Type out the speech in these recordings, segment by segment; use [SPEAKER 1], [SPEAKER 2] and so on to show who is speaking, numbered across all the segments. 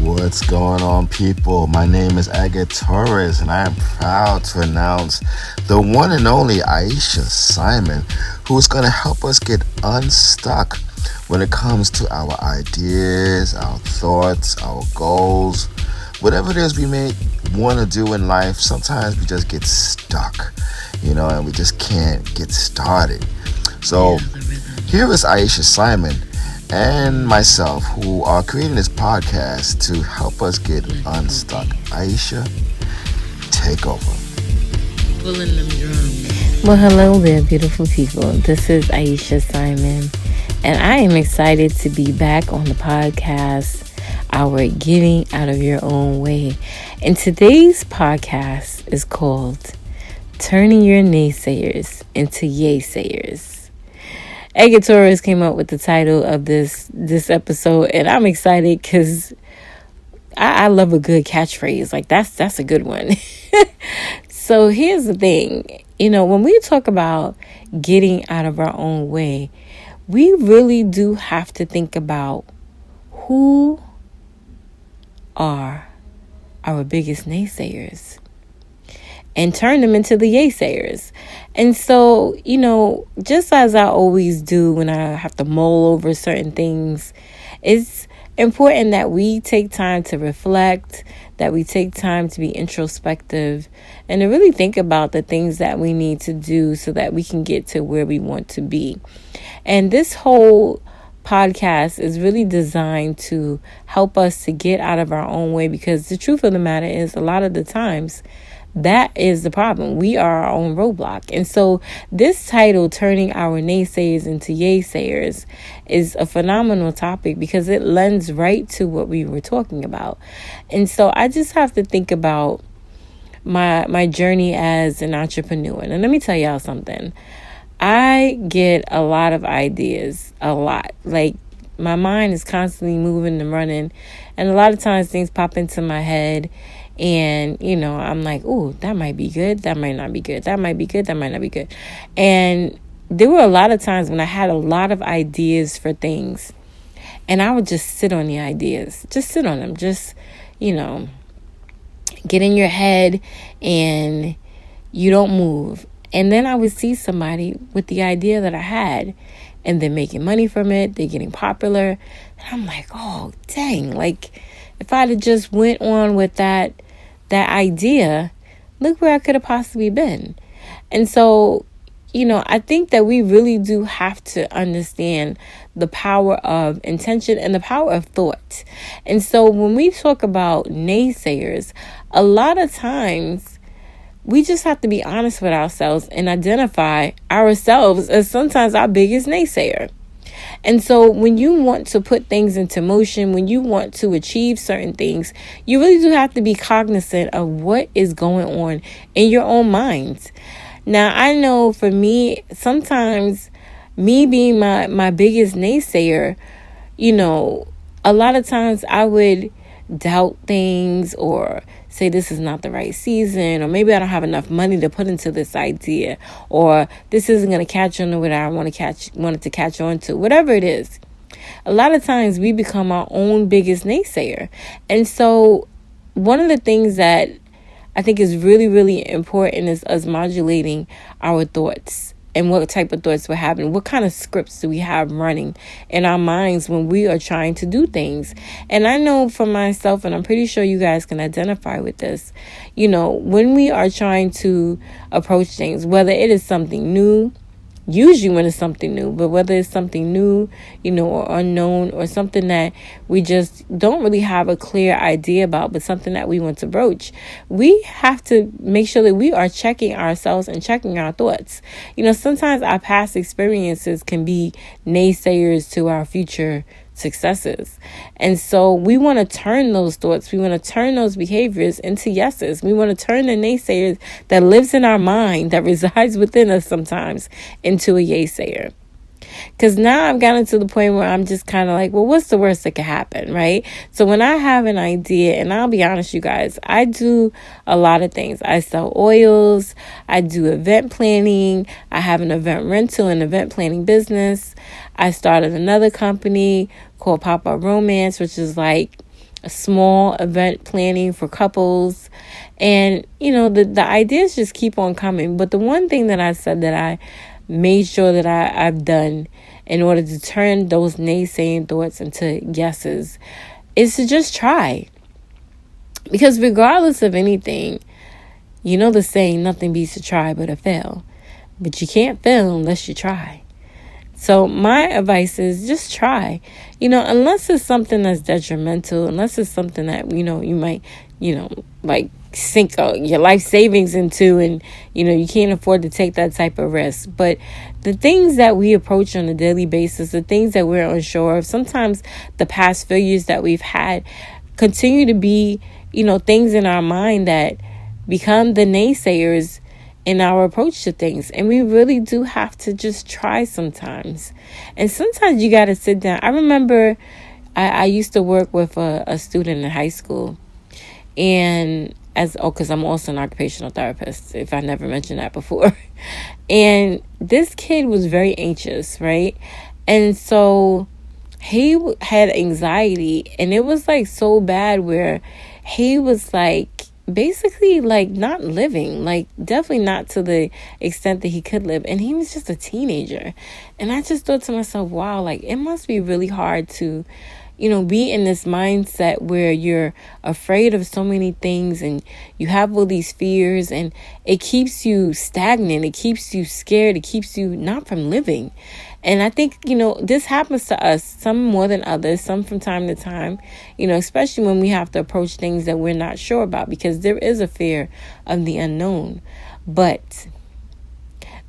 [SPEAKER 1] What's going on, people? My name is Aga Torres, and I am proud to announce the one and only Aisha Simon, who is going to help us get unstuck when it comes to our ideas, our thoughts, our goals. Whatever it is we may want to do in life, sometimes we just get stuck, and we just can't get started. So here is Aisha Simon and myself, who are creating this podcast to help us get unstuck. Aisha, take over.
[SPEAKER 2] Pulling them drums.
[SPEAKER 3] Well, hello there, beautiful people. This is Aisha Simon, and I am excited to be back on the podcast, our Getting Out of Your Own Way. And today's podcast is called Turning Your Naysayers into Yay-sayers. Aga Torres came up with the title of this episode, and I'm excited because I love a good catchphrase. Like that's a good one. So here's the thing, when we talk about getting out of our own way, we really do have to think about who are our biggest naysayers and turn them into the yay-sayers. And so, just as I always do when I have to mull over certain things, it's important that we take time to reflect, that we take time to be introspective, and to really think about the things that we need to do so that we can get to where we want to be. And this whole podcast is really designed to help us to get out of our own way, because the truth of the matter is, a lot of the times, that is the problem. We are our own roadblock. And so this title, Turning Our Naysayers into Yay-sayers, is a phenomenal topic because it lends right to what we were talking about. And so I just have to think about my journey as an entrepreneur. And let me tell y'all something. I get a lot of ideas, a lot. Like, my mind is constantly moving and running. And a lot of times things pop into my head. And, I'm like, oh, that might be good. That might not be good. That might be good. That might not be good. And there were a lot of times when I had a lot of ideas for things, and I would just sit on the ideas, just sit on them, just, get in your head and you don't move. And then I would see somebody with the idea that I had, and they're making money from it. They're getting popular. And I'm like, oh, dang, like, if I'd have just went on with that idea, look where I could have possibly been. And so, I think that we really do have to understand the power of intention and the power of thought. And so when we talk about naysayers, a lot of times we just have to be honest with ourselves and identify ourselves as sometimes our biggest naysayer. And so when you want to put things into motion, when you want to achieve certain things, you really do have to be cognizant of what is going on in your own minds. Now, I know for me, sometimes me being my biggest naysayer, a lot of times I would doubt things or say this is not the right season, or maybe I don't have enough money to put into this idea, or this isn't going to catch on to what I wanted to catch on to, whatever it is. A lot of times we become our own biggest naysayer. And so one of the things that I think is really, really important is us modulating our thoughts and what type of thoughts we're having. What kind of scripts do we have running in our minds when we are trying to do things? And I know for myself, and I'm pretty sure you guys can identify with this, when we are trying to approach things, whether it is something new, usually when it's something new, but whether it's something new, or unknown, or something that we just don't really have a clear idea about, but something that we want to broach, we have to make sure that we are checking ourselves and checking our thoughts. Sometimes our past experiences can be naysayers to our future successes. And so we want to turn those thoughts, we want to turn those behaviors into yeses. We want to turn the naysayers that lives in our mind, that resides within us sometimes, into a yay-sayer. Because now I've gotten to the point where I'm just kind of like, well, what's the worst that could happen, right? So when I have an idea, and I'll be honest, you guys, I do a lot of things. I sell oils. I do event planning. I have an event rental and event planning business. I started another company called Pop Up Romance, which is like a small event planning for couples. And, the ideas just keep on coming. But the one thing that I said that I made sure that I've done in order to turn those naysaying thoughts into yeses is to just try. Because regardless of anything, the saying, nothing beats a try but a fail. But you can't fail unless you try. So my advice is just try, unless it's something that's detrimental, unless it's something that, you might, like sink your life savings into, and, you can't afford to take that type of risk. But the things that we approach on a daily basis, the things that we're unsure of, sometimes the past failures that we've had continue to be, things in our mind that become the naysayers in our approach to things. And we really do have to just try sometimes. And sometimes you got to sit down. I remember I used to work with a student in high school, and because I'm also an occupational therapist, if I never mentioned that before. And this kid was very anxious, right? And so he had anxiety, and it was like so bad where he was like basically like not living, like definitely not to the extent that he could live. And he was just a teenager. And I just thought to myself, wow, like it must be really hard to, be in this mindset where you're afraid of so many things and you have all these fears, and it keeps you stagnant. It keeps you scared. It keeps you not from living. And I think, this happens to us, some more than others, some from time to time, especially when we have to approach things that we're not sure about, because there is a fear of the unknown. But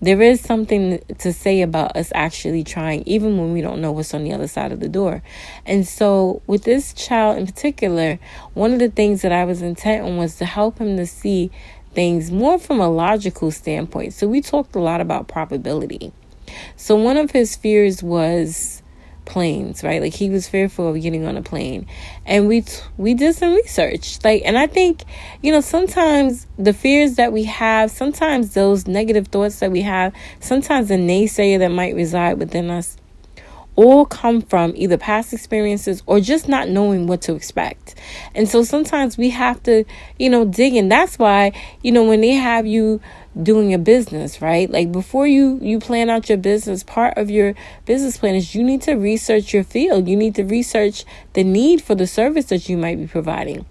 [SPEAKER 3] there is something to say about us actually trying, even when we don't know what's on the other side of the door. And so with this child in particular, one of the things that I was intent on was to help him to see things more from a logical standpoint. So we talked a lot about probability. So one of his fears was planes, right? Like he was fearful of getting on a plane. And we did some research. And I think, sometimes the fears that we have, sometimes those negative thoughts that we have, sometimes the naysayer that might reside within us, all come from either past experiences or just not knowing what to expect. And so sometimes we have to, dig in. That's why, when they have you doing a business, right? Like before you plan out your business, part of your business plan is you need to research your field. You need to research the need for the service that you might be providing.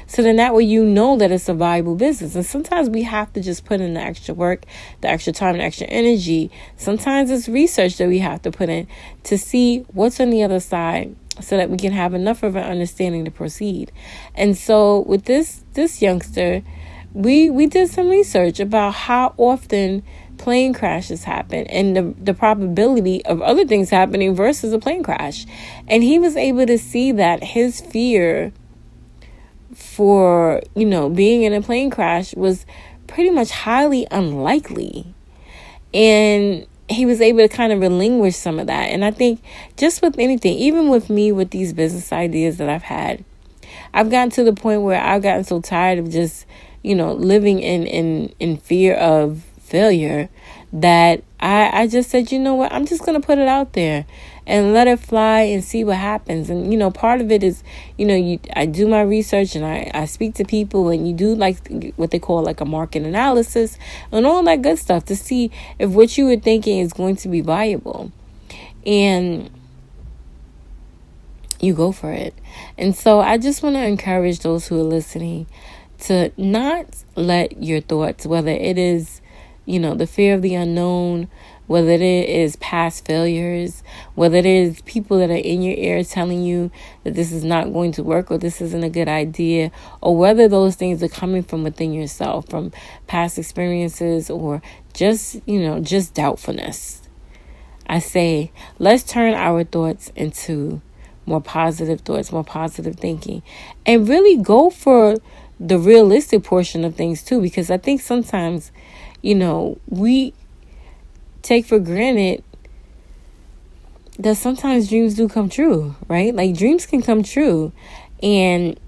[SPEAKER 3] So then that way that it's a viable business. And sometimes we have to just put in the extra work, the extra time, the extra energy. Sometimes it's research that we have to put in to see what's on the other side so that we can have enough of an understanding to proceed. And so with this youngster, we did some research about how often plane crashes happen and the probability of other things happening versus a plane crash. And he was able to see that his fear for, being in a plane crash was pretty much highly unlikely. And he was able to kind of relinquish some of that. And I think just with anything, even with me, with these business ideas that I've had, I've gotten to the point where I've gotten so tired of just, living in fear of failure that I just said, what, I'm just going to put it out there and let it fly and see what happens. And, part of it is, I do my research and I speak to people, and you do like what they call like a market analysis and all that good stuff to see if what you were thinking is going to be viable. And you go for it. And so I just want to encourage those who are listening to not let your thoughts, whether it is, the fear of the unknown, whether it is past failures, whether it is people that are in your ear telling you that this is not going to work or this isn't a good idea, or whether those things are coming from within yourself, from past experiences or just doubtfulness. I say, let's turn our thoughts into more positive thoughts, more positive thinking, and really go for the realistic portion of things too, because I think sometimes, we take for granted that sometimes dreams do come true, right? Like dreams can come true, and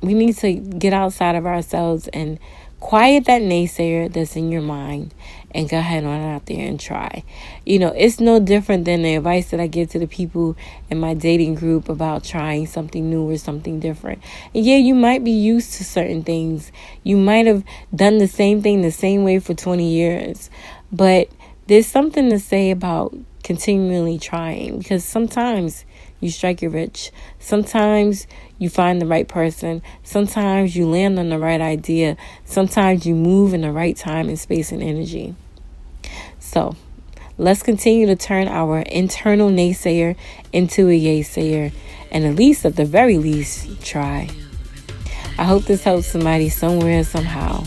[SPEAKER 3] we need to get outside of ourselves and quiet that naysayer that's in your mind and go ahead on out there and try. It's no different than the advice that I give to the people in my dating group about trying something new or something different. And yeah, you might be used to certain things. You might have done the same thing the same way for 20 years. But there's something to say about continually trying, because sometimes you strike it rich. Sometimes you find the right person. Sometimes you land on the right idea. Sometimes you move in the right time and space and energy. So let's continue to turn our internal naysayer into a yaysayer, and at the very least, try. I hope this helps somebody somewhere, somehow.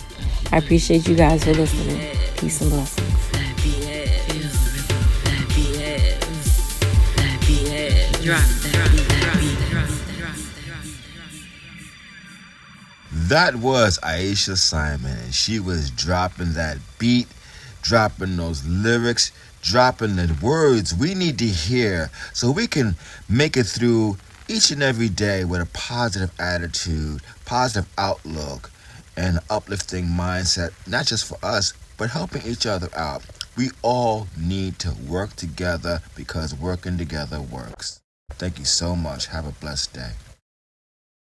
[SPEAKER 3] I appreciate you guys for listening. Peace and blessings.
[SPEAKER 1] That was Aisha Simon, and she was dropping that beat, dropping those lyrics, dropping the words we need to hear so we can make it through each and every day with a positive attitude, positive outlook, and uplifting mindset, not just for us, but helping each other out. We all need to work together because working together works. Thank you so much. Have a blessed day.